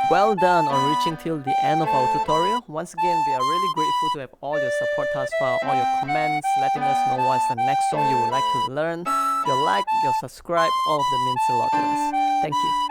Well done on reaching till the end of our tutorial. Once again, we are really grateful to have all your support thus far, all your comments, letting us know what's the next song you would like to learn. Your like, your subscribe, all of them means a lot to us. Thank you.